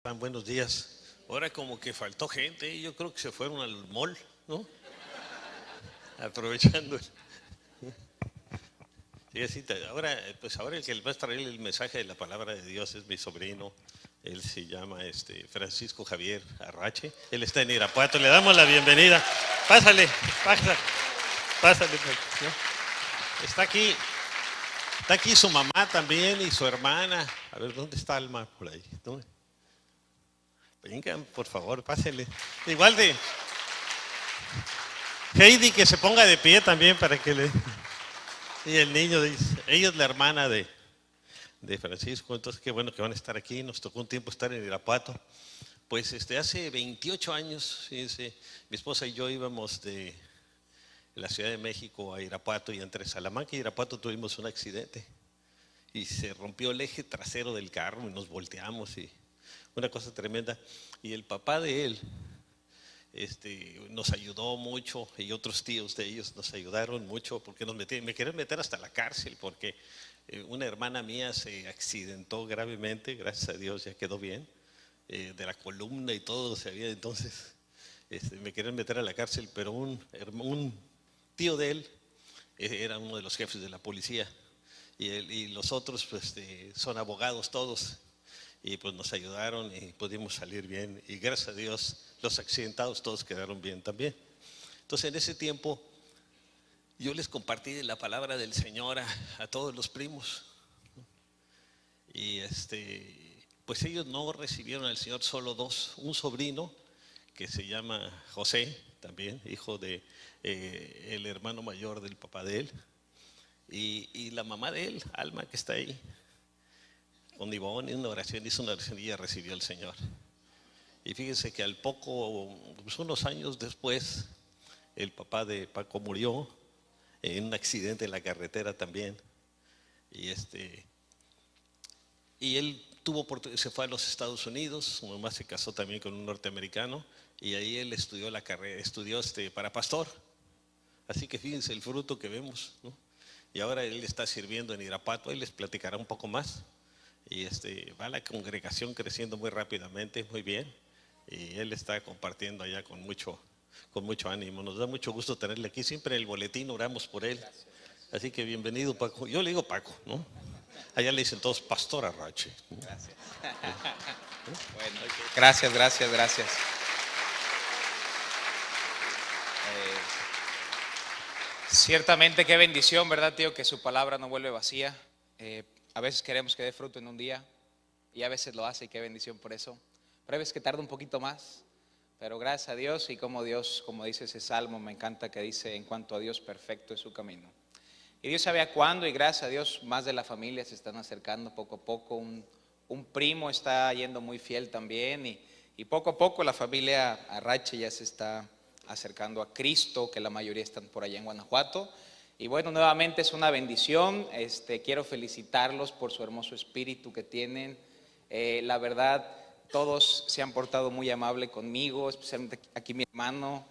sepan, buenos días. Ahora como que faltó gente, yo creo que se fueron al mall, ¿no? Aprovechando. Sí, así ahora, pues ahora el que les va a traer el mensaje de la palabra de Dios es mi sobrino. Él se llama Francisco Javier Arrache. Él está en Irapuato. Le damos la bienvenida. Pásale, pásale. ¿No? Está aquí su mamá también y su hermana. A ver, ¿dónde está Alma? Por ahí. ¿No? Vengan, por favor, pásenle. Igual de Heidi, que se ponga de pie también para que le... Y el niño dice, ella es la hermana de Francisco, entonces qué bueno que van a estar aquí. Nos tocó un tiempo estar en Irapuato. Pues hace 28 años, fíjense, mi esposa y yo íbamos de la Ciudad de México a Irapuato, y entre Salamanca y Irapuato tuvimos un accidente y se rompió el eje trasero del carro y nos volteamos, y una cosa tremenda. Y el papá de él nos ayudó mucho, y otros tíos de ellos nos ayudaron mucho, porque me querían meter hasta la cárcel, porque una hermana mía se accidentó gravemente. Gracias a Dios ya quedó bien, de la columna y todo se había. Entonces me querían meter a la cárcel, pero un tío de él era uno de los jefes de la policía, y los otros pues, son abogados todos, y pues nos ayudaron y pudimos salir bien, y gracias a Dios los accidentados todos quedaron bien también. Entonces en ese tiempo yo les compartí de la palabra del Señor a todos los primos, y pues ellos no recibieron al Señor, solo dos. Un sobrino que se llama José, también hijo de el hermano mayor del papá de él, y la mamá de él, Alma, que está ahí con Ivonne, hizo una oración y ella recibió al Señor. Y fíjense que al poco, pues unos años después, el papá de Paco murió en un accidente en la carretera también. Y él se fue a los Estados Unidos. Su mamá se casó también con un norteamericano, y ahí él estudió la carrera, estudió para pastor. Así que fíjense el fruto que vemos, ¿no? Y ahora él está sirviendo en Irapuato. Él les platicará un poco más. Y va la congregación creciendo muy rápidamente, muy bien. Y él está compartiendo allá con mucho ánimo. Nos da mucho gusto tenerle aquí. Siempre en el boletín oramos por él. Así que bienvenido, Paco. Yo le digo Paco, ¿no? Allá le dicen todos Pastor Arrache. Gracias. Bueno, gracias. Ciertamente qué bendición, ¿verdad, tío? Que su palabra no vuelve vacía. A veces queremos que dé fruto en un día, y a veces lo hace, y qué bendición por eso. Pero hay veces que tarda un poquito más, pero gracias a Dios. Y como Dios, como dice ese salmo, me encanta, que dice: en cuanto a Dios, perfecto es su camino. Y Dios sabe a cuándo, y gracias a Dios más de la familia se están acercando poco a poco. Un primo está yendo muy fiel también, y poco a poco la familia Arrache ya se está acercando a Cristo, que la mayoría están por allá en Guanajuato. Y bueno, nuevamente es una bendición. Quiero felicitarlos por su hermoso espíritu que tienen. La verdad, todos se han portado muy amable conmigo, especialmente aquí mi hermano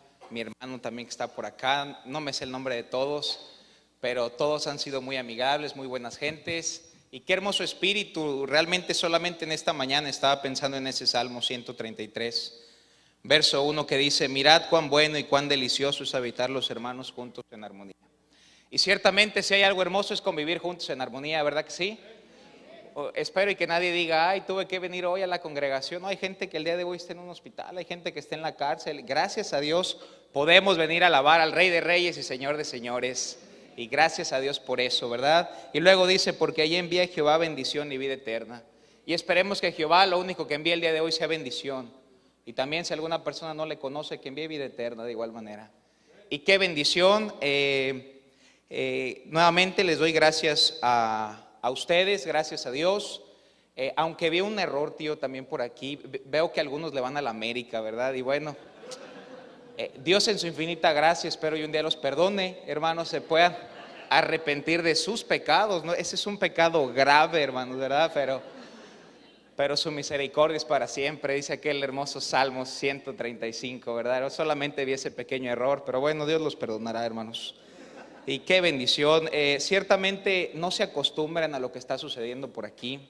también, que está por acá. No me sé el nombre de todos, pero todos han sido muy amigables, muy buenas gentes. Y qué hermoso espíritu. Realmente solamente en esta mañana estaba pensando en ese Salmo 133, verso 1, que dice: mirad cuán bueno y cuán delicioso es habitar los hermanos juntos en armonía. Y ciertamente si hay algo hermoso es convivir juntos en armonía, ¿verdad que sí? Espero y que nadie diga: ay, tuve que venir hoy a la congregación. No, hay gente que el día de hoy está en un hospital, hay gente que está en la cárcel. Gracias a Dios podemos venir a alabar al Rey de Reyes y Señor de Señores. Y gracias a Dios por eso, ¿verdad? Y luego dice: porque allí envía Jehová bendición y vida eterna. Y esperemos que Jehová lo único que envíe el día de hoy sea bendición. Y también, si alguna persona no le conoce, que envíe vida eterna de igual manera. Y qué bendición. Nuevamente les doy gracias a ustedes, gracias a Dios. Aunque vi un error, tío, también por aquí. Veo que algunos le van a la América, ¿verdad? Y bueno, Dios en su infinita gracia, espero y un día los perdone, hermanos, se puedan arrepentir de sus pecados, ¿no? Ese es un pecado grave, hermanos, ¿verdad? Pero su misericordia es para siempre, dice aquel hermoso Salmo 135, ¿verdad? Yo solamente vi ese pequeño error, pero bueno, Dios los perdonará, hermanos. Y qué bendición. Ciertamente no se acostumbran a lo que está sucediendo por aquí.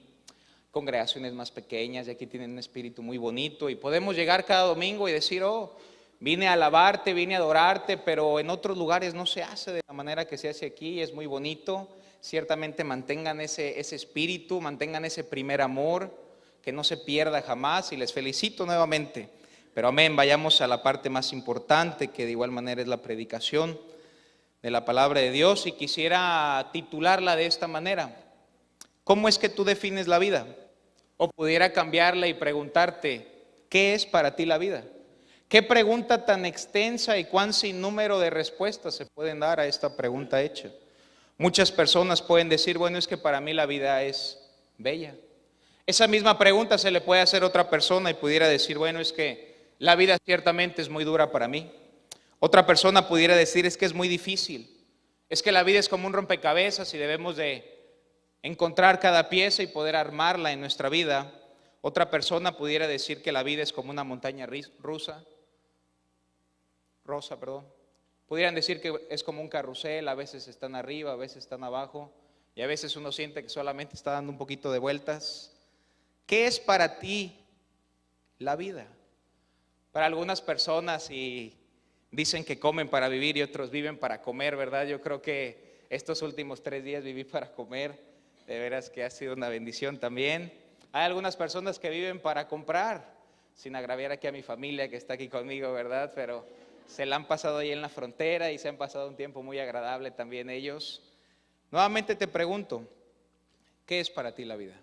congregaciones más pequeñas y aquí tienen un espíritu muy bonito y podemos llegar cada domingo y decir, oh, vine a alabarte, vine a adorarte, pero en otros lugares no se hace de la manera que se hace aquí, es muy bonito. Ciertamente mantengan ese espíritu, mantengan ese primer amor, que no se pierda jamás y les felicito nuevamente. Pero amén, vayamos a la parte más importante, que de igual manera es la predicación de la palabra de Dios, y quisiera titularla de esta manera: ¿cómo es que tú defines la vida? O pudiera cambiarla y preguntarte, ¿qué es para ti la vida? ¿Qué pregunta tan extensa y cuán sin número de respuestas se pueden dar a esta pregunta hecha? Muchas personas pueden decir, bueno, es que para mí la vida es bella. Esa misma pregunta se le puede hacer a otra persona y pudiera decir, bueno, es que la vida ciertamente es muy dura para mí. Otra persona pudiera decir, es que es muy difícil. Es que la vida es como un rompecabezas y debemos de encontrar cada pieza y poder armarla en nuestra vida. Otra persona pudiera decir que la vida es como una montaña rosa. Pudieran decir que es como un carrusel, a veces están arriba, a veces están abajo, y a veces uno siente que solamente está dando un poquito de vueltas. ¿Qué es para ti la vida? Para algunas personas y dicen que comen para vivir y otros viven para comer, ¿verdad? Yo creo que estos últimos 3 días viví para comer, de veras que ha sido una bendición también. Hay algunas personas que viven para comprar, sin agraviar aquí a mi familia que está aquí conmigo, ¿verdad? Pero se la han pasado ahí en la frontera y se han pasado un tiempo muy agradable también ellos. Nuevamente te pregunto, ¿qué es para ti la vida?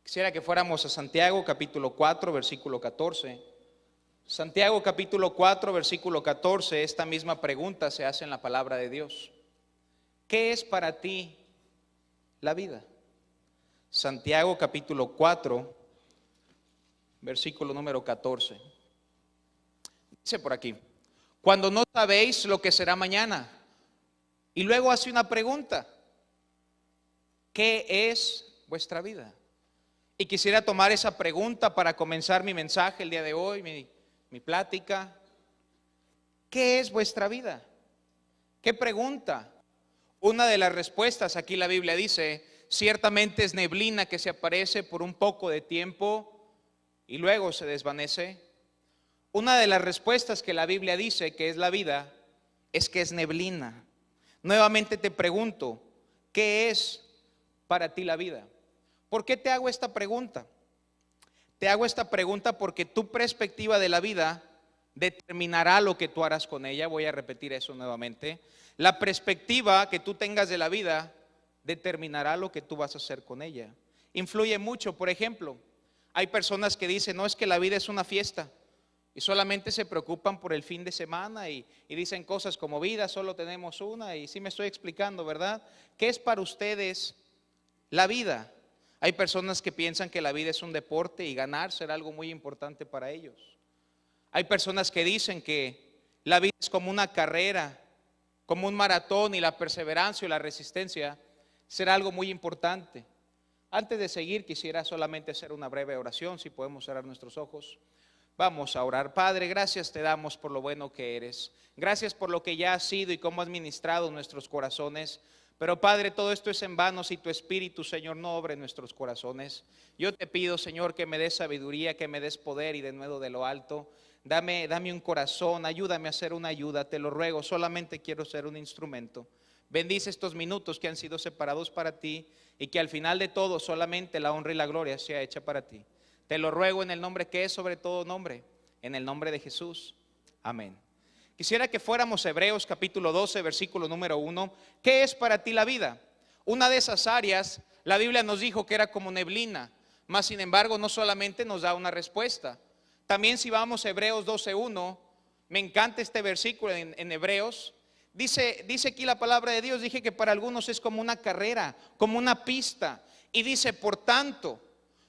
Quisiera que fuéramos a Santiago capítulo 4, versículo 14. Santiago capítulo 4, versículo 14, esta misma pregunta se hace en la palabra de Dios. ¿Qué es para ti la vida? Santiago capítulo 4, versículo número 14. Dice por aquí, cuando no sabéis lo que será mañana. Y luego hace una pregunta, ¿qué es vuestra vida? Y quisiera tomar esa pregunta para comenzar mi mensaje el día de hoy, mi plática. ¿Qué es vuestra vida? ¿Qué pregunta? Una de las respuestas, aquí la Biblia dice, ciertamente es neblina que se aparece por un poco de tiempo y luego se desvanece. Una de las respuestas que la Biblia dice que es la vida es que es neblina. Nuevamente te pregunto, ¿qué es para ti la vida? ¿Por qué te hago esta pregunta? Te hago esta pregunta porque tu perspectiva de la vida determinará lo que tú harás con ella. Voy a repetir eso nuevamente. La perspectiva que tú tengas de la vida determinará lo que tú vas a hacer con ella. Influye mucho. Por ejemplo, hay personas que dicen, no, es que la vida es una fiesta. Y solamente se preocupan por el fin de semana y dicen cosas como vida, solo tenemos una. Y sí me estoy explicando, ¿verdad? ¿Qué es para ustedes la vida? Hay personas que piensan que la vida es un deporte y ganar será algo muy importante para ellos. Hay personas que dicen que la vida es como una carrera, como un maratón, y la perseverancia y la resistencia será algo muy importante. Antes de seguir, quisiera solamente hacer una breve oración, si podemos cerrar nuestros ojos. Vamos a orar. Padre, gracias te damos por lo bueno que eres. Gracias por lo que ya has sido y cómo has ministrado nuestros corazones. Pero Padre, todo esto es en vano si tu Espíritu, Señor, no obra en nuestros corazones. Yo te pido, Señor, que me des sabiduría, que me des poder y de nuevo de lo alto. Dame un corazón, ayúdame a ser una ayuda, te lo ruego, solamente quiero ser un instrumento. Bendice estos minutos que han sido separados para ti y que al final de todo solamente la honra y la gloria sea hecha para ti. Te lo ruego en el nombre que es sobre todo nombre, en el nombre de Jesús. Amén. Quisiera que fuéramos a Hebreos capítulo 12, versículo número 1. ¿Qué es para ti la vida? Una de esas áreas, la Biblia nos dijo que era como neblina, mas sin embargo no solamente nos da una respuesta. También si vamos a Hebreos 12:1, me encanta este versículo en Hebreos. Dice aquí la palabra de Dios, dije que para algunos es como una carrera, como una pista. Y dice, por tanto,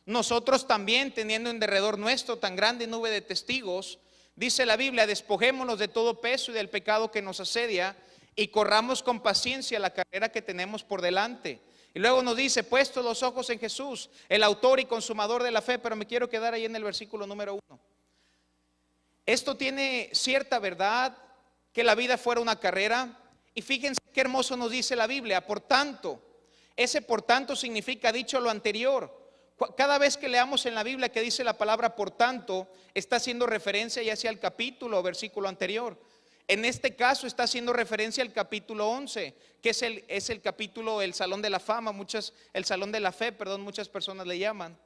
nosotros también teniendo en derredor nuestro tan grande nube de testigos, dice la Biblia, despojémonos de todo peso y del pecado que nos asedia y corramos con paciencia la carrera que tenemos por delante. Y luego nos dice, puestos los ojos en Jesús, el autor y consumador de la fe. Pero me quiero quedar ahí en el versículo número 1. Esto tiene cierta verdad, que la vida fuera una carrera. Y fíjense qué hermoso nos dice la Biblia, por tanto. Ese por tanto significa, dicho lo anterior, Cada vez que leamos en la Biblia que dice la palabra por tanto, está haciendo referencia ya sea al capítulo o versículo anterior. En este caso está haciendo referencia al capítulo 11, que es el capítulo, el Salón de la Fama, el Salón de la Fe, perdón, muchas personas le llaman.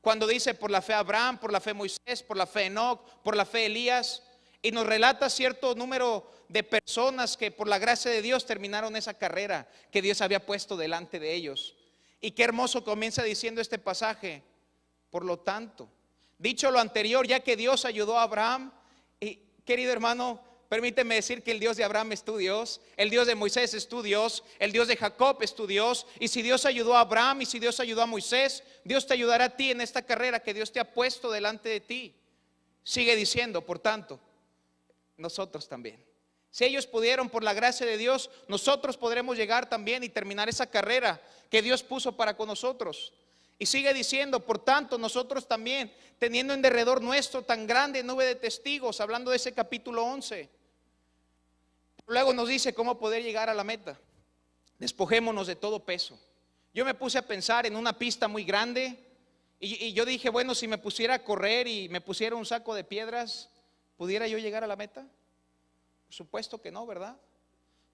Cuando dice por la fe Abraham, por la fe Moisés, por la fe Enoc, por la fe Elías, y nos relata cierto número de personas que por la gracia de Dios terminaron esa carrera que Dios había puesto delante de ellos. Y qué hermoso comienza diciendo este pasaje. Por lo tanto, dicho lo anterior, ya que Dios ayudó a Abraham, y querido hermano, permíteme decir que el Dios de Abraham es tu Dios, el Dios de Moisés es tu Dios, el Dios de Jacob es tu Dios. Y si Dios ayudó a Abraham y si Dios ayudó a Moisés, Dios te ayudará a ti en esta carrera que Dios te ha puesto delante de ti. Sigue diciendo, por tanto, nosotros también. Si ellos pudieron por la gracia de Dios, nosotros podremos llegar también y terminar esa carrera que Dios puso para con nosotros. Y sigue diciendo, por tanto, nosotros también, teniendo en derredor nuestro tan grande nube de testigos, hablando de ese capítulo 11. Luego nos dice cómo poder llegar a la meta. Despojémonos de todo peso. Yo me puse a pensar en una pista muy grande y yo dije, bueno, si me pusiera a correr y me pusiera un saco de piedras, ¿pudiera yo llegar a la meta? Por supuesto que no, ¿verdad?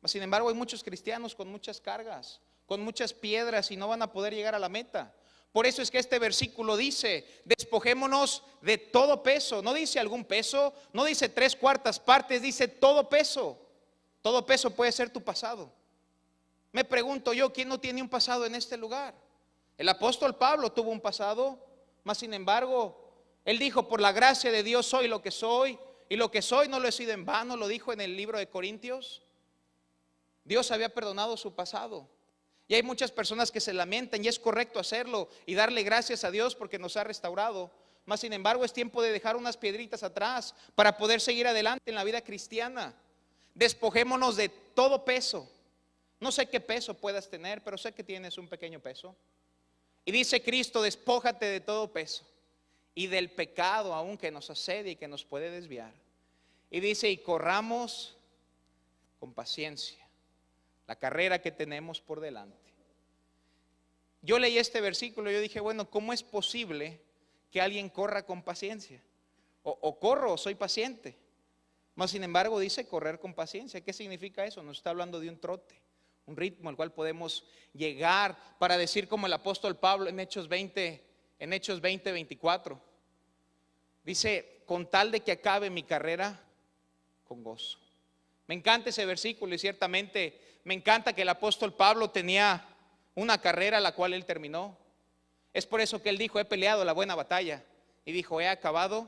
Sin embargo, hay muchos cristianos con muchas cargas, con muchas piedras y no van a poder llegar a la meta. Por eso es que este versículo dice, despojémonos de todo peso. No dice algún peso, no dice 3/4 partes, dice todo peso. Todo peso puede ser tu pasado. Me pregunto yo, ¿quién no tiene un pasado en este lugar? El apóstol Pablo tuvo un pasado, mas sin embargo, él dijo, por la gracia de Dios soy lo que soy, y lo que soy no lo he sido en vano, lo dijo en el libro de Corintios. Dios había perdonado su pasado. Y hay muchas personas que se lamentan, y es correcto hacerlo y darle gracias a Dios porque nos ha restaurado. Mas sin embargo es tiempo de dejar unas piedritas atrás para poder seguir adelante en la vida cristiana. Despojémonos de todo peso. No sé qué peso puedas tener, pero sé que tienes un pequeño peso. Y dice Cristo, despójate de todo peso y del pecado aún que nos asedia y que nos puede desviar. Y dice, y corramos con paciencia la carrera que tenemos por delante. Yo leí este versículo y yo dije, bueno, ¿cómo es posible que alguien corra con paciencia? O corro o soy paciente. Mas sin embargo dice correr con paciencia. ¿Qué significa eso? Nos está hablando de un trote, un ritmo al cual podemos llegar para decir como el apóstol Pablo en Hechos 20:24. Dice, con tal de que acabe mi carrera con gozo. Me encanta ese versículo y ciertamente me encanta que el apóstol Pablo tenía una carrera la cual él terminó. Es por eso que él dijo, he peleado la buena batalla. Y dijo, he acabado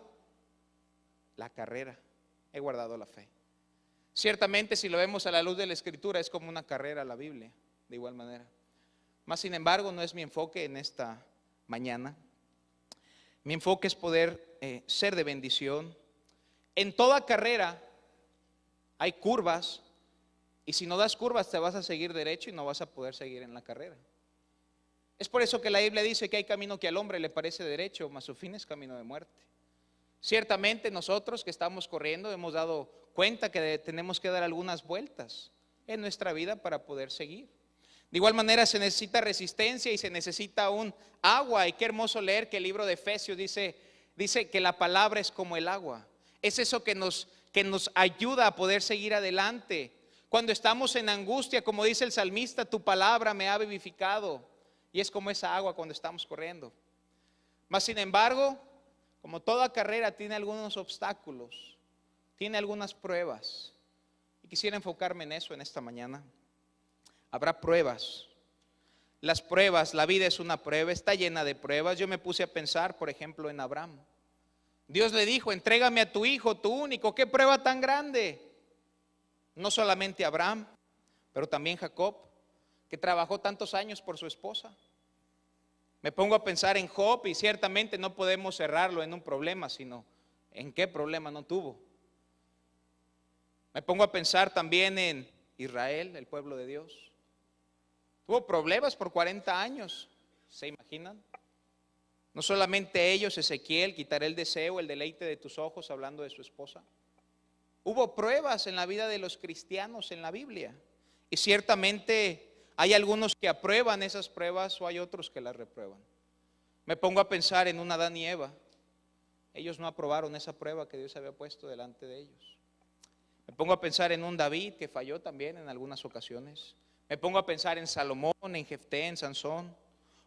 la carrera, he guardado la fe. Ciertamente si lo vemos a la luz de la Escritura es como una carrera la Biblia, de igual manera. Mas sin embargo no es mi enfoque en esta mañana. Mi enfoque es poder ser de bendición. En toda carrera hay curvas, y si no das curvas te vas a seguir derecho y no vas a poder seguir en la carrera. Es por eso que la Biblia dice que hay camino que al hombre le parece derecho, mas su fin es camino de muerte. Ciertamente nosotros que estamos corriendo hemos dado cuenta que tenemos que dar algunas vueltas en nuestra vida para poder seguir. De igual manera se necesita resistencia y se necesita un agua. Y qué hermoso leer que el libro de Efesios dice que la palabra es como el agua. Es eso que nos ayuda a poder seguir adelante. Cuando estamos en angustia, como dice el salmista, tu palabra me ha vivificado. Y es como esa agua cuando estamos corriendo. Mas sin embargo, como toda carrera tiene algunos obstáculos, tiene algunas pruebas. Y quisiera enfocarme en eso en esta mañana. Habrá pruebas. Las pruebas, la vida es una prueba, está llena de pruebas. Yo me puse a pensar, por ejemplo, en Abraham. Dios le dijo, entrégame a tu hijo, tu único. ¿Qué prueba tan grande? No solamente Abraham, pero también Jacob, que trabajó tantos años por su esposa. Me pongo a pensar en Job y ciertamente no podemos cerrarlo en un problema, sino en qué problema no tuvo. Me pongo a pensar también en Israel, el pueblo de Dios. Tuvo problemas por 40 años, ¿se imaginan? No solamente ellos, Ezequiel, quitaré el deseo, el deleite de tus ojos, hablando de su esposa. Hubo pruebas en la vida de los cristianos en la Biblia. Y ciertamente hay algunos que aprueban esas pruebas o hay otros que las reprueban. Me pongo a pensar en un Adán y Eva. Ellos no aprobaron esa prueba que Dios había puesto delante de ellos. Me pongo a pensar en un David que falló también en algunas ocasiones. Me pongo a pensar en Salomón, en Jefté, en Sansón.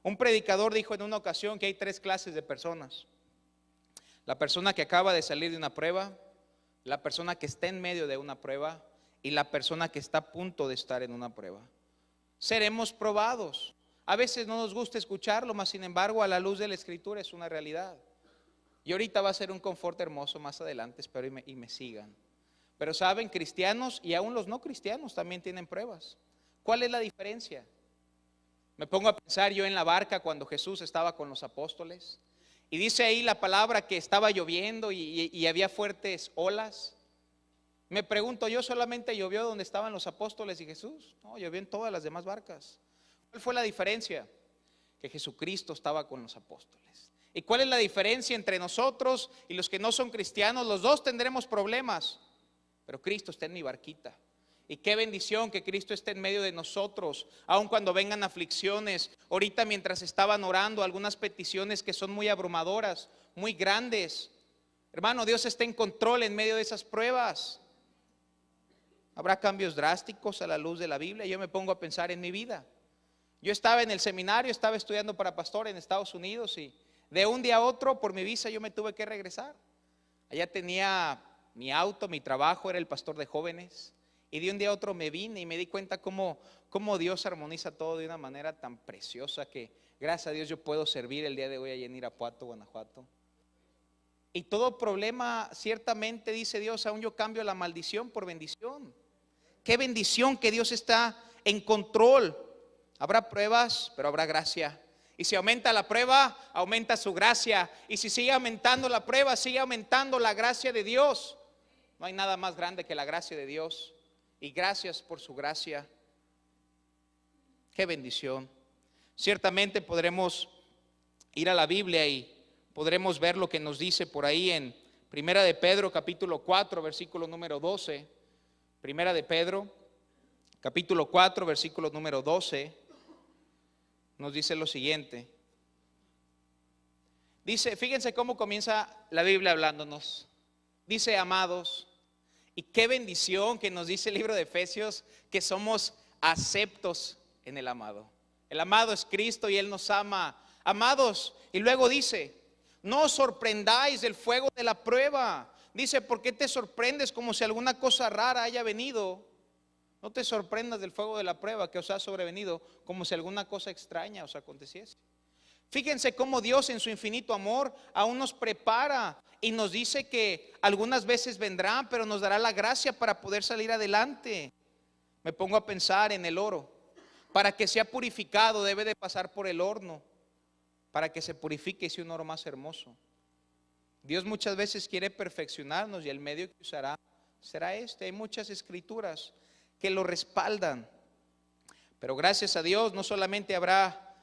Un predicador dijo en una ocasión que hay 3 clases de personas: la persona que acaba de salir de una prueba, la persona que está en medio de una prueba y la persona que está a punto de estar en una prueba. Seremos probados. A veces no nos gusta escucharlo, mas sin embargo a la luz de la Escritura es una realidad. Y ahorita va a ser un confort hermoso más adelante, espero y me sigan. Pero saben, cristianos y aún los no cristianos también tienen pruebas. ¿Cuál es la diferencia? Me pongo a pensar yo en la barca cuando Jesús estaba con los apóstoles. Y dice ahí la palabra que estaba lloviendo y había fuertes olas. Me pregunto yo, ¿solamente llovió donde estaban los apóstoles y Jesús? No, llovió en todas las demás barcas. ¿Cuál fue la diferencia? Que Jesucristo estaba con los apóstoles. ¿Y cuál es la diferencia entre nosotros y los que no son cristianos? Los dos tendremos problemas, pero Cristo está en mi barquita. Y qué bendición que Cristo esté en medio de nosotros, aun cuando vengan aflicciones. Ahorita mientras estaban orando, algunas peticiones que son muy abrumadoras, muy grandes. Hermano, Dios está en control en medio de esas pruebas. Habrá cambios drásticos a la luz de la Biblia. Yo me pongo a pensar en mi vida. Yo estaba en el seminario, estaba estudiando para pastor en Estados Unidos y de un día a otro por mi visa yo me tuve que regresar. Allá tenía mi auto, mi trabajo, era el pastor de jóvenes. Y de un día a otro me vine y me di cuenta cómo Dios armoniza todo de una manera tan preciosa que gracias a Dios yo puedo servir el día de hoy allá en Irapuato, Guanajuato. Y todo problema, ciertamente dice Dios, aún yo cambio la maldición por bendición. Qué bendición que Dios está en control. Habrá pruebas, pero habrá gracia. Y si aumenta la prueba, aumenta su gracia. Y si sigue aumentando la prueba, sigue aumentando la gracia de Dios. No hay nada más grande que la gracia de Dios. Y gracias por su gracia. Qué bendición. Ciertamente podremos ir a la Biblia y podremos ver lo que nos dice por ahí en Primera de Pedro capítulo 4 versículo número 12. Primera de Pedro capítulo 4 versículo número 12 nos dice lo siguiente. Dice, fíjense cómo comienza la Biblia hablándonos. Dice, amados, y qué bendición que nos dice el libro de Efesios que somos aceptos en el amado. El amado es Cristo y Él nos ama. Amados, y luego dice, no os sorprendáis del fuego de la prueba. Dice, ¿por qué te sorprendes como si alguna cosa rara haya venido? No te sorprendas del fuego de la prueba que os ha sobrevenido como si alguna cosa extraña os aconteciese. Fíjense cómo Dios en su infinito amor aún nos prepara y nos dice que algunas veces vendrán, pero nos dará la gracia para poder salir adelante. Me pongo a pensar en el oro. Para que sea purificado debe de pasar por el horno, para que se purifique y sea un oro más hermoso. Dios muchas veces quiere perfeccionarnos y el medio que usará será este. Hay muchas escrituras que lo respaldan. Pero gracias a Dios no solamente habrá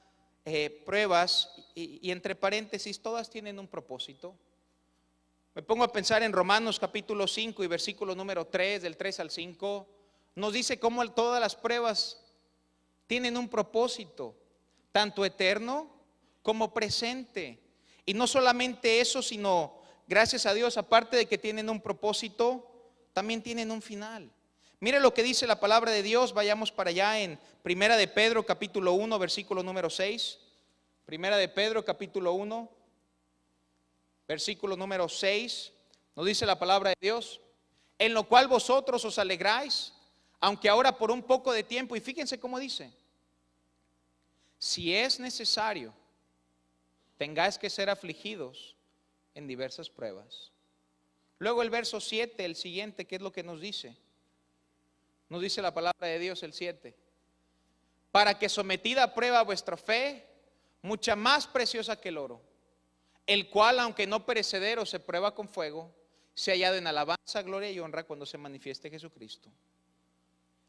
pruebas y entre paréntesis todas tienen un propósito. Me pongo a pensar en Romanos capítulo 5 y versículo número 3, del 3 al 5. Nos dice cómo todas las pruebas tienen un propósito, tanto eterno como presente. Y no solamente eso, sino gracias a Dios, aparte de que tienen un propósito, también tienen un final. Mire lo que dice la palabra de Dios. Vayamos para allá en Primera de Pedro capítulo 1 versículo número 6. Primera de Pedro capítulo 1 versículo número 6. Nos dice la palabra de Dios, en lo cual vosotros os alegráis, aunque ahora por un poco de tiempo. Y fíjense cómo dice, si es necesario, tengáis que ser afligidos en diversas pruebas. Luego el verso 7, el siguiente, ¿qué es lo que nos dice? Nos dice la palabra de Dios el 7. Para que sometida a prueba vuestra fe, mucha más preciosa que el oro, el cual aunque no perecedero se prueba con fuego, se hallado en alabanza, gloria y honra cuando se manifieste Jesucristo.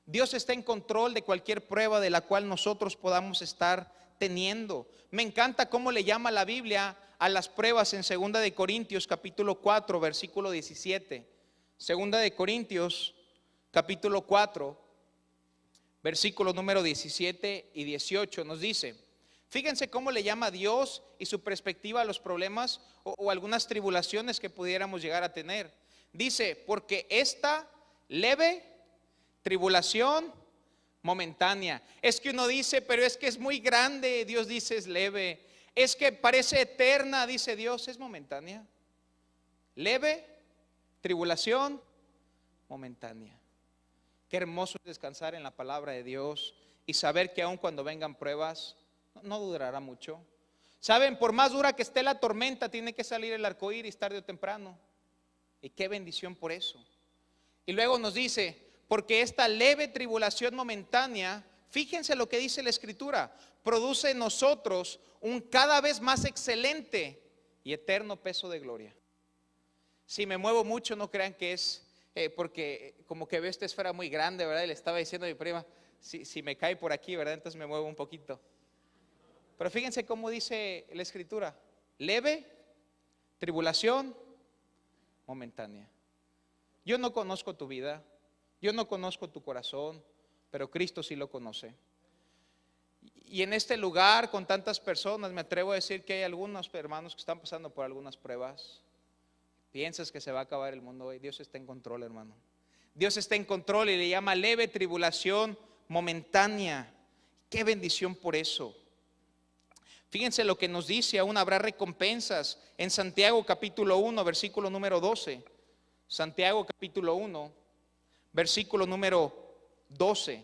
Dios está en control de cualquier prueba de la cual nosotros podamos estar teniendo. Me encanta cómo le llama la Biblia a las pruebas en 2 de Corintios capítulo 4 versículo 17. 2 de Corintios capítulo 4 versículo número 17 y 18 nos dice, Fíjense cómo le llama Dios y su perspectiva a los problemas o algunas tribulaciones que pudiéramos llegar a tener. Dice, porque esta leve tribulación momentánea. Es que uno dice, pero es que es muy grande. Dios dice, es leve. Es que parece eterna, dice Dios, es momentánea. Leve tribulación momentánea. Qué hermoso es descansar en la palabra de Dios y saber que aun cuando vengan pruebas, no durará mucho. Saben, por más dura que esté la tormenta, tiene que salir el arco iris tarde o temprano. Y qué bendición por eso. Y luego nos dice, porque esta leve tribulación momentánea, fíjense lo que dice la Escritura, produce en nosotros un cada vez más excelente y eterno peso de gloria. Si me muevo mucho, no crean que es porque como que veo esta esfera muy grande, ¿verdad? Y le estaba diciendo a mi prima, si me cae por aquí, ¿verdad? Entonces me muevo un poquito. Pero fíjense cómo dice la Escritura, leve tribulación momentánea. Yo no conozco tu vida, yo no conozco tu corazón, pero Cristo sí lo conoce. Y en este lugar, con tantas personas, me atrevo a decir que hay algunos hermanos que están pasando por algunas pruebas. Piensas que se va a acabar el mundo hoy. Dios está en control, hermano. Dios está en control y le llama leve tribulación momentánea. Qué bendición por eso. Fíjense lo que nos dice, aún habrá recompensas en Santiago capítulo 1, versículo número 12. Santiago capítulo 1, versículo número 12.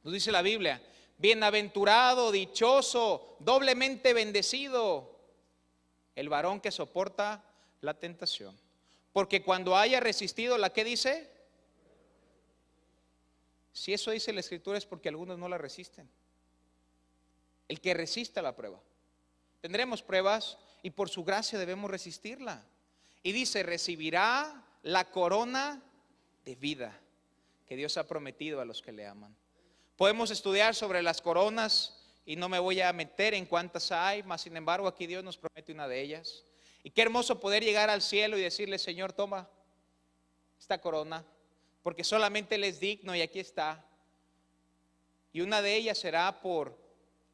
Nos dice la Biblia, bienaventurado, dichoso, doblemente bendecido el varón que soporta la tentación. Porque cuando haya resistido la que dice, si eso dice la Escritura es porque algunos no la resisten. El que resista la prueba. Tendremos pruebas y por su gracia debemos resistirla. Y dice, recibirá la corona de vida que Dios ha prometido a los que le aman. Podemos estudiar sobre las coronas y no me voy a meter en cuántas hay, mas sin embargo aquí Dios nos promete una de ellas. Y qué hermoso poder llegar al cielo y decirle, Señor, toma esta corona, porque solamente Él es digno y aquí está. Y una de ellas será por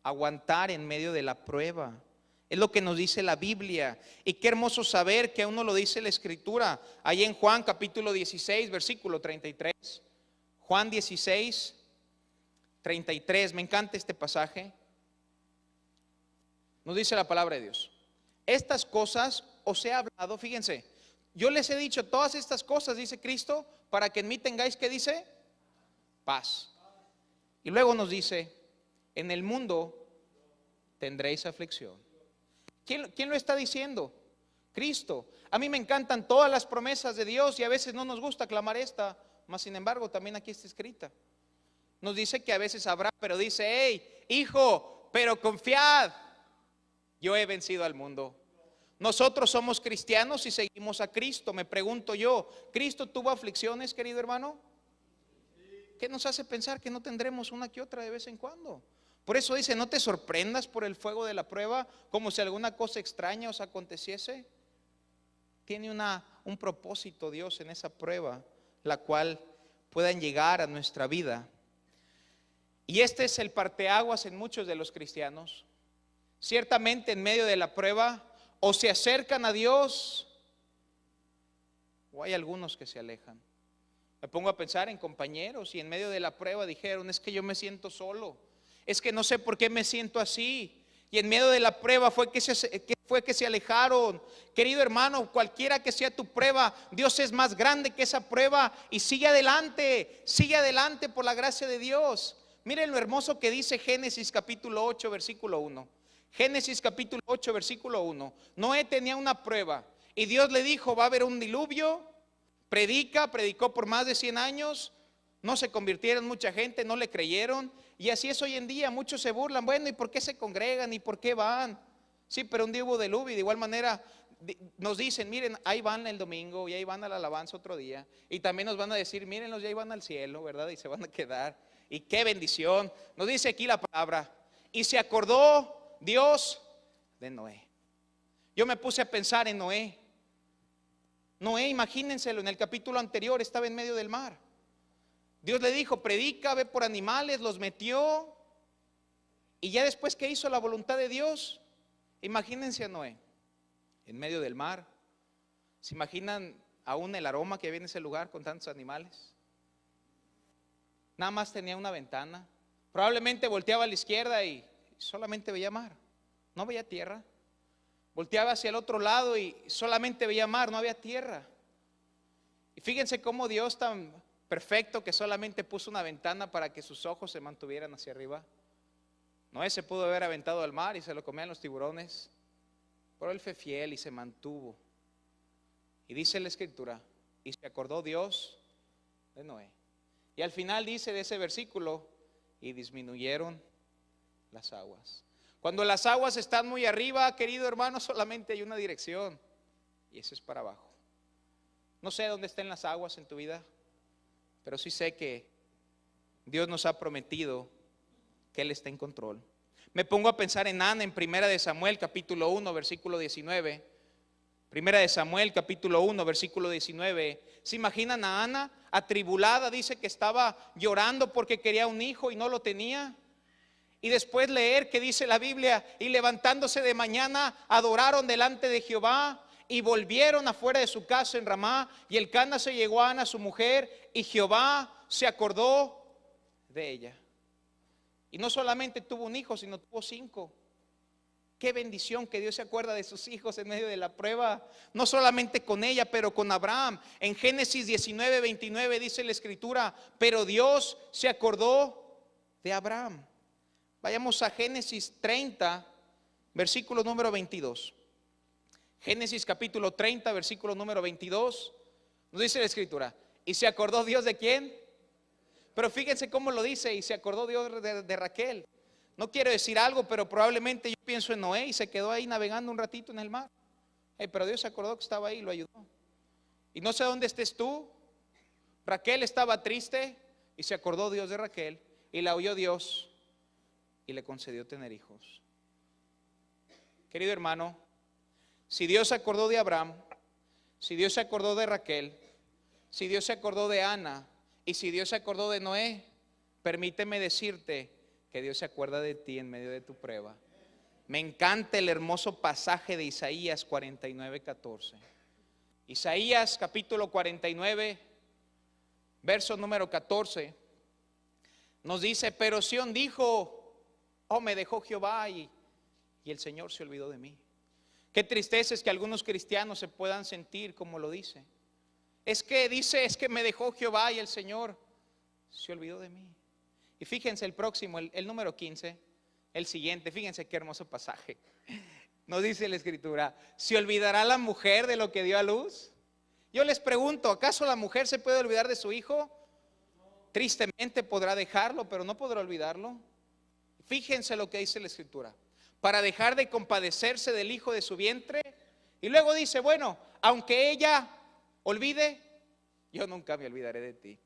aguantar en medio de la prueba. Es lo que nos dice la Biblia. Y qué hermoso saber que a uno lo dice la Escritura. Ahí en Juan capítulo 16, versículo 33. Juan 16, 33. Me encanta este pasaje. Nos dice la palabra de Dios. Estas cosas os he hablado, fíjense, yo les he dicho todas estas cosas, dice Cristo, para que en mí tengáis, ¿qué dice? Paz. Y luego nos dice, en el mundo tendréis aflicción. ¿Quién lo está diciendo? Cristo. A mí me encantan todas las promesas de Dios y a veces no nos gusta clamar esta, mas sin embargo también aquí está escrita. Nos dice que a veces habrá, pero dice, hey, hijo, pero confiad. Yo he vencido al mundo. Nosotros somos cristianos y seguimos a Cristo. Me pregunto yo, ¿Cristo tuvo aflicciones, querido hermano? ¿Qué nos hace pensar que no tendremos una que otra de vez en cuando? Por eso dice, no te sorprendas por el fuego de la prueba, como si alguna cosa extraña os aconteciese. Tiene un propósito Dios en esa prueba, la cual puedan llegar a nuestra vida. Y este es el parteaguas en muchos de los cristianos. Ciertamente en medio de la prueba o se acercan a Dios o hay algunos que se alejan. Me pongo a pensar en compañeros y en medio de la prueba dijeron, es que yo me siento solo, es que no sé por qué me siento así. Y en medio de la prueba fue que se alejaron. Querido hermano, cualquiera que sea tu prueba, Dios es más grande que esa prueba y sigue adelante por la gracia de Dios. Miren lo hermoso que dice Génesis capítulo 8 versículo 1. Génesis capítulo 8 versículo 1. Noé tenía una prueba y Dios le dijo, va a haber un diluvio. Predicó por más de 100 años. No se convirtieron mucha gente, no le creyeron. Y así es hoy en día, muchos se burlan. Bueno, ¿y por qué se congregan? ¿Y por qué van? Sí, pero un día hubo diluvio y de igual manera nos dicen, miren, ahí van el domingo y ahí van a la alabanza otro día. Y también nos van a decir, mírenlos, ya ahí van al cielo, ¿verdad? Y se van a quedar. Y qué bendición. Nos dice aquí la palabra. Y se acordó Dios de Noé. Yo me puse a pensar en Noé. Noé, imagínenselo, en el capítulo anterior estaba en medio del mar. Dios le dijo, predica, ve por animales, los metió. Y ya después que hizo la voluntad de Dios, imagínense a Noé en medio del mar. ¿Se imaginan aún el aroma que había en ese lugar con tantos animales? Nada más tenía una ventana. Probablemente volteaba a la izquierda y solamente veía mar, no veía tierra. Volteaba hacia el otro lado y solamente veía mar, no había tierra. Y fíjense cómo Dios, tan perfecto, que solamente puso una ventana para que sus ojos se mantuvieran hacia arriba. Noé se pudo haber aventado al mar y se lo comían los tiburones, pero él fue fiel y se mantuvo. Y dice la Escritura, y se acordó Dios de Noé. Y al final dice de ese versículo, y disminuyeron las aguas. Cuando las aguas están muy arriba, querido hermano, solamente hay una dirección, y eso es para abajo. No sé dónde estén las aguas en tu vida, pero sí sé que Dios nos ha prometido que Él está en control. Me pongo a pensar en Ana en Primera de Samuel capítulo 1 versículo 19. Primera de Samuel capítulo 1 versículo 19. ¿Se imaginan a Ana atribulada? Dice que estaba llorando porque quería un hijo y no lo tenía. Y después leer que dice la Biblia, y levantándose de mañana adoraron delante de Jehová y volvieron afuera de su casa en Ramá, y Elcana se llegó a Ana su mujer y Jehová se acordó de ella. Y no solamente tuvo un hijo, sino tuvo 5. Qué bendición que Dios se acuerda de sus hijos en medio de la prueba. No solamente con ella, pero con Abraham. En Génesis 19, 29 dice la Escritura, pero Dios se acordó de Abraham. Vayamos a Génesis 30, versículo número 22. Génesis capítulo 30, versículo número 22. Nos dice la Escritura, ¿y se acordó Dios de quién? Pero fíjense cómo lo dice, y se acordó Dios de Raquel. No quiero decir algo, pero probablemente yo pienso en Noé y se quedó ahí navegando un ratito en el mar. Pero Dios se acordó que estaba ahí y lo ayudó. Y no sé dónde estés tú. Raquel estaba triste y se acordó Dios de Raquel y la oyó Dios y le concedió tener hijos. Querido hermano, si Dios se acordó de Abraham, si Dios se acordó de Raquel, si Dios se acordó de Ana y si Dios se acordó de Noé, permíteme decirte que Dios se acuerda de ti en medio de tu prueba. Me encanta el hermoso pasaje de Isaías 49, 14. Isaías capítulo 49, verso número 14, nos dice, pero Sión dijo, oh, me dejó Jehová y el Señor se olvidó de mí. Qué tristeza es que algunos cristianos se puedan sentir como lo dice. Es que me dejó Jehová y el Señor se olvidó de mí. Y fíjense el próximo, el número 15, el siguiente, fíjense qué hermoso pasaje. Nos dice la Escritura, ¿se olvidará la mujer de lo que dio a luz? Yo les pregunto, ¿acaso la mujer se puede olvidar de su hijo? Tristemente podrá dejarlo, pero no podrá olvidarlo. Fíjense lo que dice la Escritura, para dejar de compadecerse del hijo de su vientre. Y luego dice, bueno, aunque ella olvide, yo nunca me olvidaré de ti.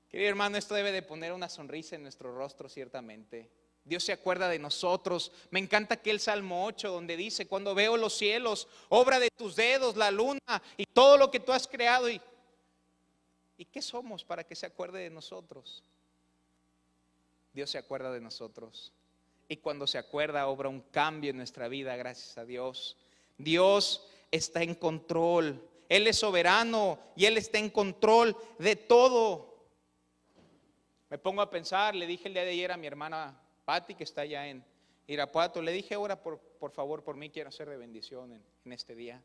Querido hermano, esto debe de poner una sonrisa en nuestro rostro ciertamente. Dios se acuerda de nosotros. Me encanta aquel Salmo 8 donde dice, cuando veo los cielos, obra de tus dedos, la luna y todo lo que tú has creado. ¿Y qué somos para que se acuerde de nosotros? Dios se acuerda de nosotros. Y cuando se acuerda, obra un cambio en nuestra vida, gracias a Dios. Dios está en control. Él es soberano y Él está en control de todo. Me pongo a pensar, le dije el día de ayer a mi hermana Patti, que está allá en Irapuato, le dije, ora por favor por mí, quiero ser de bendición en este día.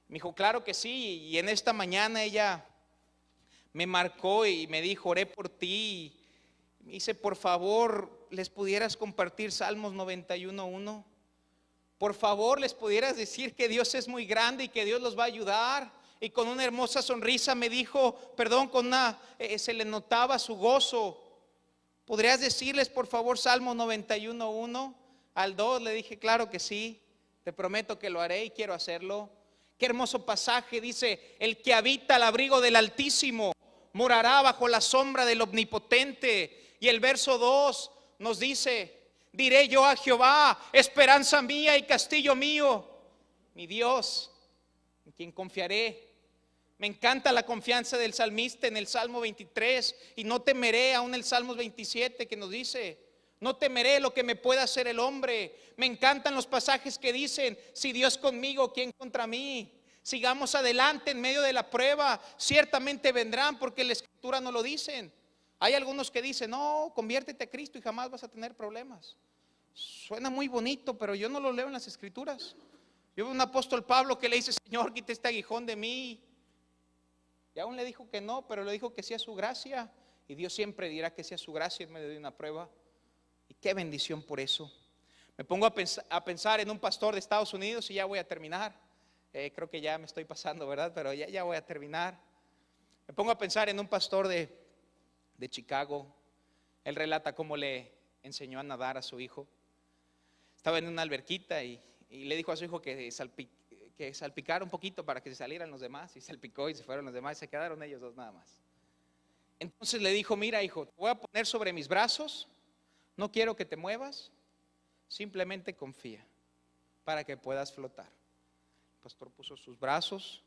Me dijo, claro que sí, y en esta mañana ella me marcó y me dijo, oré por ti. Y me dice, por favor, les pudieras compartir Salmos 91:1. Por favor, les pudieras decir que Dios es muy grande y que Dios los va a ayudar. Y con una hermosa sonrisa me dijo, perdón, se le notaba su gozo. ¿Podrías decirles por favor Salmo 91:1 al 2? Le dije, claro que sí, te prometo que lo haré y quiero hacerlo. Qué hermoso pasaje, dice, el que habita al abrigo del Altísimo morará bajo la sombra del Omnipotente. Y el verso 2 nos dice, diré yo a Jehová, esperanza mía y castillo mío, mi Dios, en quien confiaré. Me encanta la confianza del salmista en el Salmo 23 y no temeré, aún el Salmo 27 que nos dice, No temeré lo que me pueda hacer el hombre. Me encantan los pasajes que dicen, si Dios conmigo, ¿quién contra mí? Sigamos adelante en medio de la prueba. Ciertamente vendrán, porque la Escritura no lo dicen. Hay algunos que dicen, no, conviértete a Cristo y jamás vas a tener problemas. Suena muy bonito, pero yo no lo leo en las Escrituras. Yo veo un apóstol Pablo que le dice, Señor, quita este aguijón de mí. Y aún le dijo que no, pero le dijo que sea su gracia. Y Dios siempre dirá que sea su gracia en medio de una prueba. Y qué bendición por eso. Me pongo a pensar en un pastor de Estados Unidos y ya voy a terminar. Creo que ya me estoy pasando, ¿verdad? Pero ya voy a terminar. Me pongo a pensar en un pastor de Chicago. Él relata cómo le enseñó a nadar a su hijo. Estaba en una alberquita y le dijo a su hijo que salpicara un poquito para que se salieran los demás. Y salpicó y se fueron los demás y se quedaron ellos dos nada más. Entonces le dijo, mira hijo, te voy a poner sobre mis brazos. No quiero que te muevas, simplemente confía para que puedas flotar. El pastor puso sus brazos,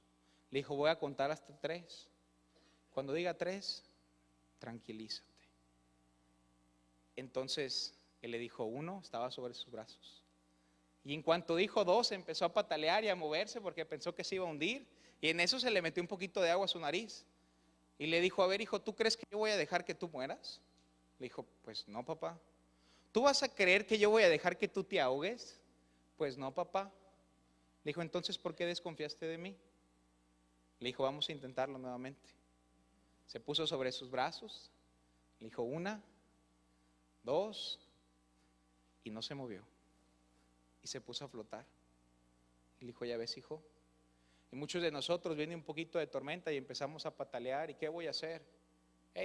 le dijo, voy a contar hasta 3. Cuando diga 3, tranquilízate. Entonces él le dijo 1, estaba sobre sus brazos. Y en cuanto dijo 2, empezó a patalear y a moverse porque pensó que se iba a hundir. Y en eso se le metió un poquito de agua a su nariz. Y le dijo, a ver hijo, ¿tú crees que yo voy a dejar que tú mueras? Le dijo, pues no papá. ¿Tú vas a creer que yo voy a dejar que tú te ahogues? Pues no, papá. Le dijo, entonces, ¿por qué desconfiaste de mí? Le dijo, vamos a intentarlo nuevamente. Se puso sobre sus brazos. Le dijo, 1, 2, y no se movió. Y se puso a flotar. Y le dijo, ya ves, hijo. Y muchos de nosotros viene un poquito de tormenta y empezamos a patalear. ¿Y qué voy a hacer?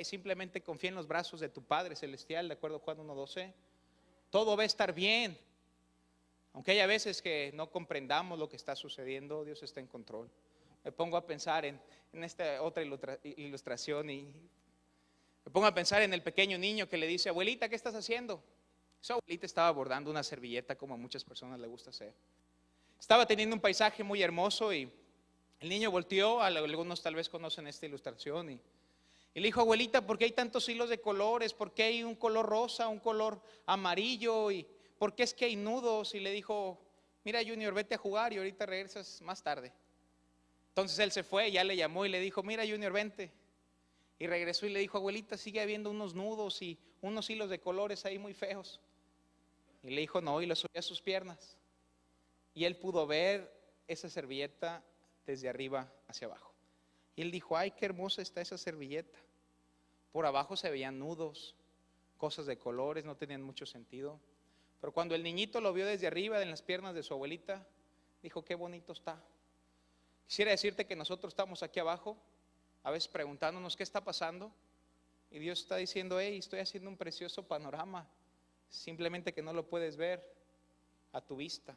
Simplemente confía en los brazos de tu Padre Celestial, de acuerdo a Juan 1:12. Todo va a estar bien. Aunque haya veces que no comprendamos lo que está sucediendo, Dios está en control. Me pongo a pensar en esta otra ilustración y me pongo a pensar en el pequeño niño que le dice, abuelita, ¿qué estás haciendo? Su abuelita estaba bordando una servilleta como a muchas personas les gusta hacer. Estaba teniendo un paisaje muy hermoso y el niño volteó, algunos tal vez conocen esta ilustración y le dijo, abuelita, ¿por qué hay tantos hilos de colores? ¿Por qué hay un color rosa, un color amarillo? ¿Y por qué es que hay nudos? Y le dijo, mira Junior, vete a jugar y ahorita regresas más tarde. Entonces él se fue, ya le llamó y le dijo, mira Junior, vente. Y regresó y le dijo, abuelita, sigue habiendo unos nudos y unos hilos de colores ahí muy feos. Y le dijo, no, y lo subió a sus piernas. Y él pudo ver esa servilleta desde arriba hacia abajo. Y él dijo, ay, qué hermosa está esa servilleta. Por abajo se veían nudos, cosas de colores, no tenían mucho sentido. Pero cuando el niñito lo vio desde arriba, en las piernas de su abuelita, dijo, qué bonito está. Quisiera decirte que nosotros estamos aquí abajo, a veces preguntándonos qué está pasando. Y Dios está diciendo, hey, estoy haciendo un precioso panorama. Simplemente que no lo puedes ver a tu vista.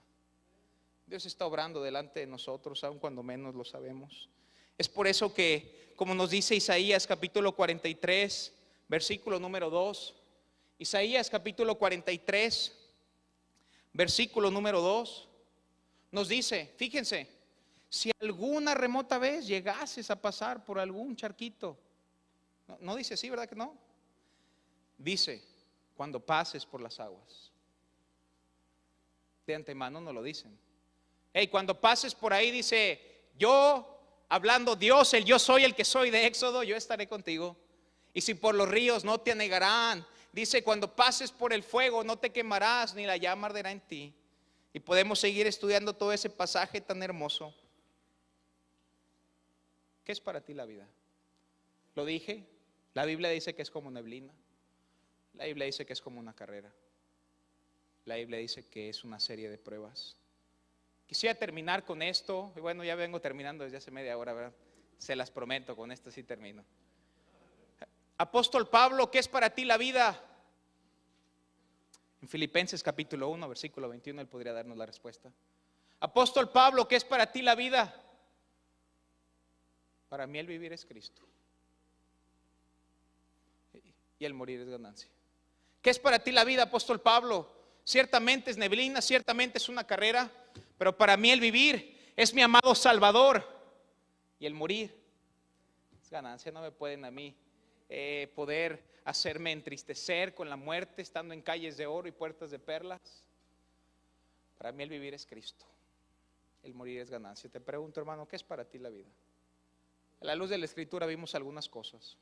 Dios está obrando delante de nosotros, aun cuando menos lo sabemos. Es por eso que, como nos dice Isaías capítulo 43, versículo número 2, Isaías capítulo 43, versículo número 2, nos dice, fíjense, si alguna remota vez llegases a pasar por algún charquito, no dice así, ¿verdad que no? Dice, cuando pases por las aguas. De antemano no lo dicen. Cuando pases por ahí, dice, yo, hablando Dios, el yo soy el que soy de Éxodo, yo estaré contigo. Y si por los ríos no te anegarán, dice, cuando pases por el fuego no te quemarás, ni la llama arderá en ti. Y podemos seguir estudiando todo ese pasaje tan hermoso. ¿Qué es para ti la vida? Lo dije, la Biblia dice que es como neblina. La Biblia dice que es como una carrera. La Biblia dice que es una serie de pruebas. Quisiera terminar con esto. Y bueno, ya vengo terminando desde hace media hora, ¿verdad? Se las prometo, con esto sí termino. Apóstol Pablo, ¿qué es para ti la vida? En Filipenses capítulo 1, versículo 21, él podría darnos la respuesta. Apóstol Pablo, ¿qué es para ti la vida? Para mí el vivir es Cristo y el morir es ganancia. ¿Qué es para ti la vida, apóstol Pablo? Ciertamente es neblina, ciertamente es una carrera, pero para mí el vivir es mi amado Salvador y el morir es ganancia. No me pueden a mí poder hacerme entristecer con la muerte, estando en calles de oro y puertas de perlas. Para mí el vivir es Cristo, el morir es ganancia. Te pregunto, hermano, ¿qué es para ti la vida? A la luz de la Escritura vimos algunas cosas.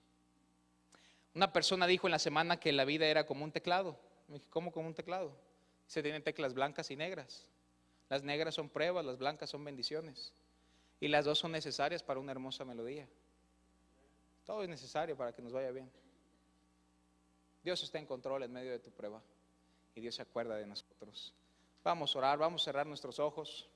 Una persona dijo en la semana que la vida era como un teclado. Me dije, ¿cómo como un teclado? Se tienen teclas blancas y negras. Las negras son pruebas, las blancas son bendiciones. Y las dos son necesarias para una hermosa melodía. Todo es necesario para que nos vaya bien. Dios está en control en medio de tu prueba y Dios se acuerda de nosotros. Vamos a orar, vamos a cerrar nuestros ojos.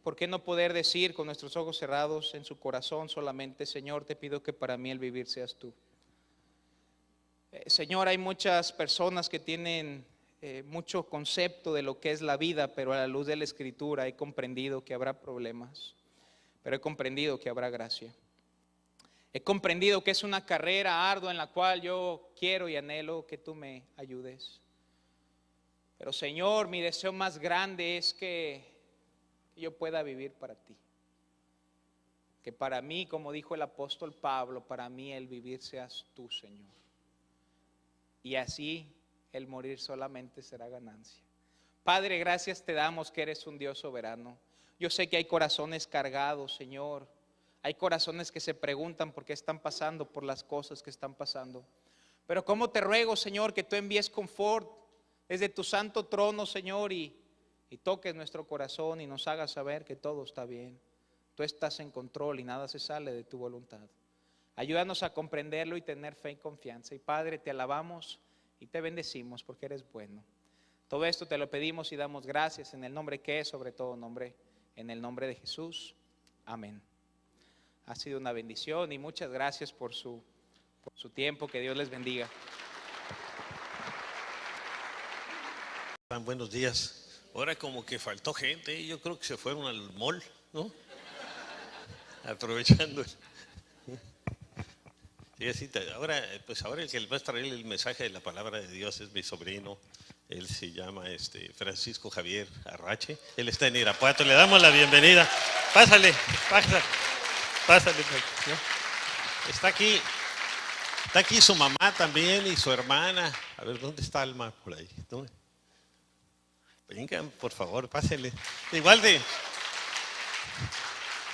¿Por qué no poder decir con nuestros ojos cerrados en su corazón solamente: Señor, te pido que para mí el vivir seas tú? Señor, hay muchas personas que tienen mucho concepto de lo que es la vida, pero a la luz de la Escritura he comprendido que habrá problemas, pero he comprendido que habrá gracia. He comprendido que es una carrera ardua en la cual yo quiero y anhelo que tú me ayudes. Pero Señor, mi deseo más grande es que yo pueda vivir para ti. Que para mí, como dijo el apóstol Pablo, para mí el vivir seas tú, Señor. Y así el morir solamente será ganancia. Padre, gracias te damos que eres un Dios soberano. Yo sé que hay corazones cargados, Señor. Hay corazones que se preguntan por qué están pasando por las cosas que están pasando. Pero cómo te ruego, Señor, que tú envíes confort desde tu santo trono, Señor, y toques nuestro corazón y nos hagas saber que todo está bien. Tú estás en control y nada se sale de tu voluntad. Ayúdanos a comprenderlo y tener fe y confianza. Y Padre, te alabamos y te bendecimos porque eres bueno. Todo esto te lo pedimos y damos gracias en el nombre que es sobre todo nombre, en el nombre de Jesús. Amén. Ha sido una bendición y muchas gracias por su tiempo. Que Dios les bendiga. Buenos días. Ahora como que faltó gente, yo creo que se fueron al mall, ¿no? Aprovechando. Sí, así, ahora el que les va a traer el mensaje de la palabra de Dios es mi sobrino. Él se llama Francisco Javier Arrache. Él está en Irapuato. Le damos la bienvenida. Pásale. ¿No? Está aquí su mamá también y su hermana. A ver, ¿dónde está Alma? Por ahí. ¿Dónde? Vengan, por favor, pásenle. Igual de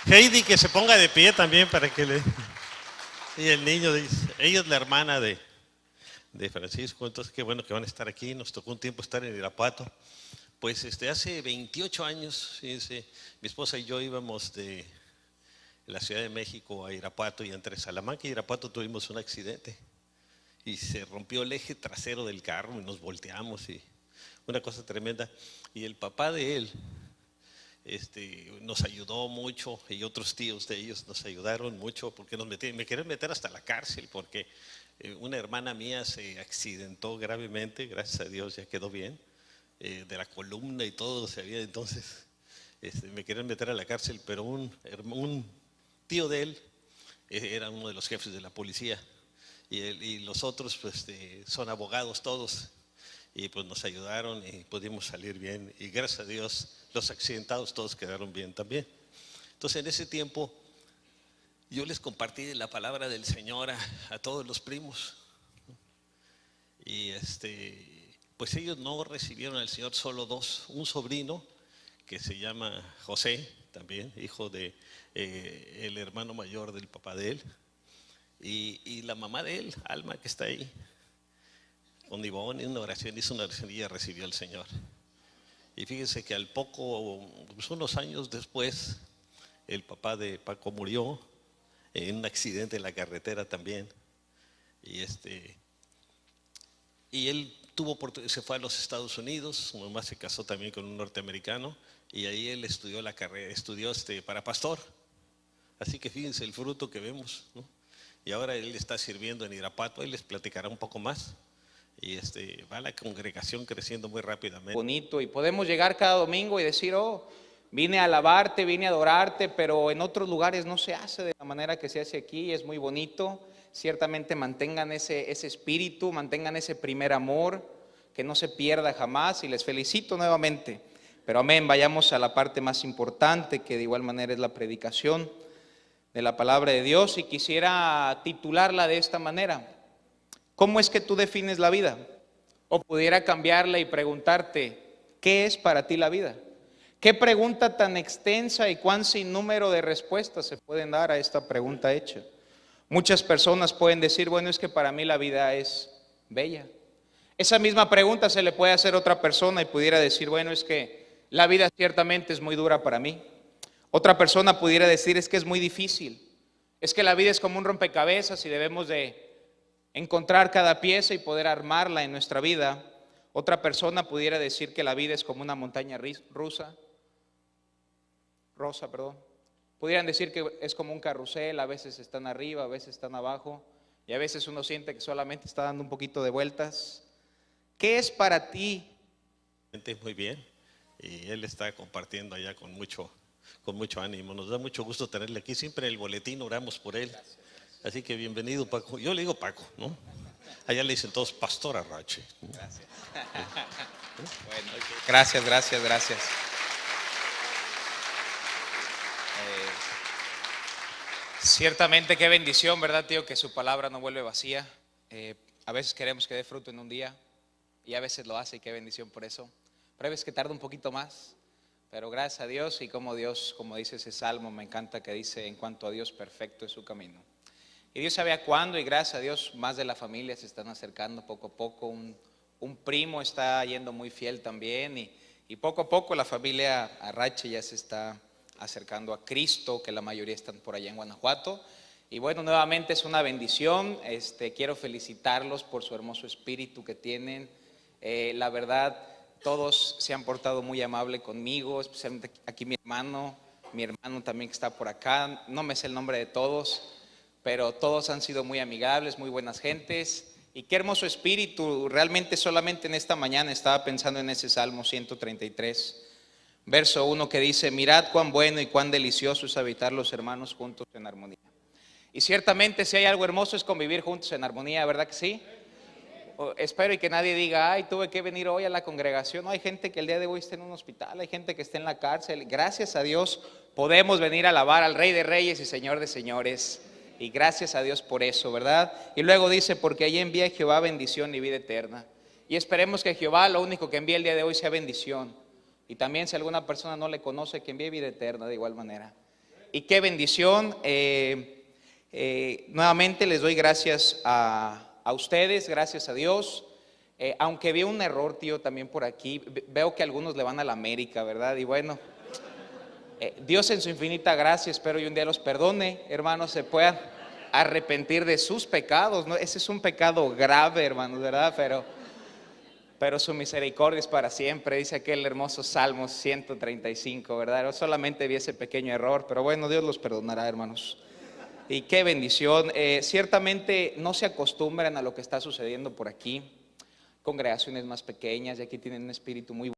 Heidi, que se ponga de pie también para que le... Y el niño dice, ella es la hermana de Francisco, entonces qué bueno que van a estar aquí. Nos tocó un tiempo estar en Irapuato. Pues hace 28 años, fíjense, mi esposa y yo íbamos de la Ciudad de México a Irapuato, y entre Salamanca y Irapuato tuvimos un accidente y se rompió el eje trasero del carro y nos volteamos, y una cosa tremenda. Y el papá de él nos ayudó mucho, y otros tíos de ellos nos ayudaron mucho, porque me querían meter hasta la cárcel, porque una hermana mía se accidentó gravemente. Gracias a Dios ya quedó bien, de la columna y todo se había. Entonces me querían meter a la cárcel, pero un tío de él era uno de los jefes de la policía, y los otros pues son abogados todos, y pues nos ayudaron y pudimos salir bien, y gracias a Dios los accidentados todos quedaron bien también. Entonces en ese tiempo yo les compartí de la palabra del Señor a todos los primos, y pues ellos no recibieron al Señor, solo dos. Un sobrino que se llama José, también hijo de el hermano mayor del papá de él, y la mamá de él, Alma, que está ahí con Ivonne, hizo una oración y ella recibió al Señor. Y fíjense que al poco, pues unos años después, el papá de Paco murió en un accidente en la carretera también, y él se fue a los Estados Unidos. Su mamá se casó también con un norteamericano, y ahí él estudió la carrera, para pastor. Así que fíjense el fruto que vemos, ¿no? Y ahora él está sirviendo en Irapuato. Él les platicará un poco más. Y va la congregación creciendo muy rápidamente. Bonito, y podemos llegar cada domingo y decir, oh, vine a alabarte, vine a adorarte, pero en otros lugares no se hace de la manera que se hace aquí. Es muy bonito. Ciertamente mantengan ese espíritu, mantengan ese primer amor, que no se pierda jamás, y les felicito nuevamente. Pero amén, vayamos a la parte más importante, que de igual manera es la predicación. de la palabra de Dios y quisiera titularla de esta manera: ¿cómo es que tú defines la vida? O pudiera cambiarla y preguntarte, ¿qué es para ti la vida? ¿Qué pregunta tan extensa y cuán sinnúmero de respuestas se pueden dar a esta pregunta hecha? Muchas personas pueden decir, bueno, es que para mí la vida es bella. Esa misma pregunta se le puede hacer a otra persona y pudiera decir, bueno, es que la vida ciertamente es muy dura para mí. Otra persona pudiera decir, es que es muy difícil. Es que la vida es como un rompecabezas y debemos de encontrar cada pieza y poder armarla en nuestra vida. Otra persona pudiera decir que la vida es como una montaña rosa. Pudieran decir que es como un carrusel, a veces están arriba, a veces están abajo, y a veces uno siente que solamente está dando un poquito de vueltas. ¿Qué es para ti? Muy bien, y él está compartiendo allá con mucho ánimo. Nos da mucho gusto tenerle aquí. Siempre en el boletín oramos por él. Así que bienvenido, Paco. Yo le digo Paco, ¿no? Allá le dicen todos Pastor Arrache. Gracias. Bueno, gracias. Ciertamente qué bendición, ¿verdad, tío? Que su palabra no vuelve vacía. A veces queremos que dé fruto en un día y a veces lo hace, y qué bendición por eso. Pero hay veces que tarda un poquito más, pero gracias a Dios. Y como Dios, como dice ese salmo, me encanta que dice, en cuanto a Dios, perfecto es su camino. Y Dios sabe a cuándo, y gracias a Dios más de la familia se están acercando poco a poco. Un primo está yendo muy fiel también, y poco a poco la familia Arrache ya se está acercando a Cristo, que la mayoría están por allá en Guanajuato. Y bueno, nuevamente es una bendición. Quiero felicitarlos por su hermoso espíritu que tienen. La verdad, todos se han portado muy amable conmigo, especialmente aquí mi hermano también que está por acá. No me sé el nombre de todos, pero todos han sido muy amigables, muy buenas gentes. Y qué hermoso espíritu. Realmente solamente en esta mañana estaba pensando en ese Salmo 133, verso 1, que dice, mirad cuán bueno y cuán delicioso es habitar los hermanos juntos en armonía. Y ciertamente si hay algo hermoso es convivir juntos en armonía, ¿verdad que sí? Espero y que nadie diga, ay, tuve que venir hoy a la congregación. No, hay gente que el día de hoy está en un hospital, hay gente que está en la cárcel. Gracias a Dios podemos venir a alabar al Rey de Reyes y Señor de Señores. Y gracias a Dios por eso, ¿verdad? Y luego dice, porque allí envía Jehová bendición y vida eterna. Y esperemos que Jehová lo único que envíe el día de hoy sea bendición. Y también si alguna persona no le conoce, que envíe vida eterna de igual manera. Y qué bendición. Nuevamente les doy gracias a ustedes, gracias a Dios. Aunque veo un error, tío, también por aquí. Veo que algunos le van a la América, ¿verdad? Y bueno, Dios en su infinita gracia, espero y un día los perdone, hermanos, se puedan arrepentir de sus pecados, ¿no? Ese es un pecado grave, hermanos, ¿verdad? Pero su misericordia es para siempre, dice aquel hermoso Salmo 135, ¿verdad? Yo solamente vi ese pequeño error, pero bueno, Dios los perdonará, hermanos. Y qué bendición. Ciertamente no se acostumbran a lo que está sucediendo por aquí. Congregaciones más pequeñas, y aquí tienen un espíritu muy